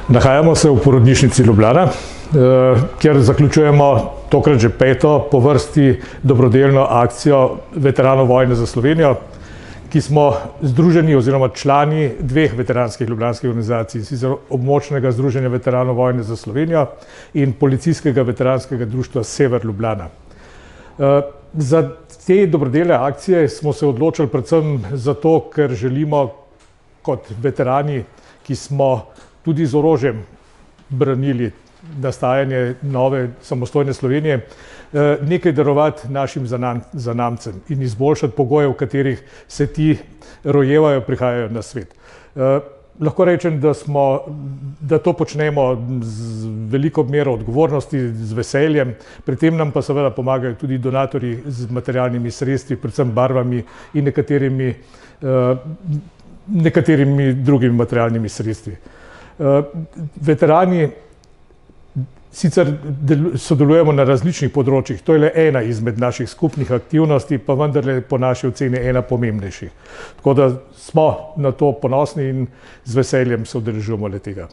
Nahajamo se v porodnišnici Ljubljana, kjer zaključujemo tokrat že peto po vrsti dobrodelno akcijo veteranov vojne za Slovenijo, ki smo združeni oziroma člani dveh veteranskih ljubljanskih organizacij, sicer Območnega združenja veteranov vojne za Slovenijo in Policijskega veteranskega društva Sever Ljubljana. Za te dobrodelne akcije smo se odločili predvsem zato, ker želimo kot veterani, ki smo tudi z orožjem branili nastajanje nove samostojne Slovenije, nekaj darovati našim zanamcem in izboljšati pogoje, v katerih se ti rojevajo, prihajajo na svet. Lahko rečem, da to počnemo z veliko mero odgovornosti, z veseljem, pri tem nam pa seveda pomagajo tudi donatorji z materialnimi sredstvi, predvsem barvami in nekaterimi drugimi materialnimi sredstvi. Veterani sicer sodelujemo na različnih področjih, to je le ena izmed naših skupnih aktivnosti, pa vendarle po naši oceni ena pomembnejših. Tako da smo na to ponosni in z veseljem se udeležujemo le tega.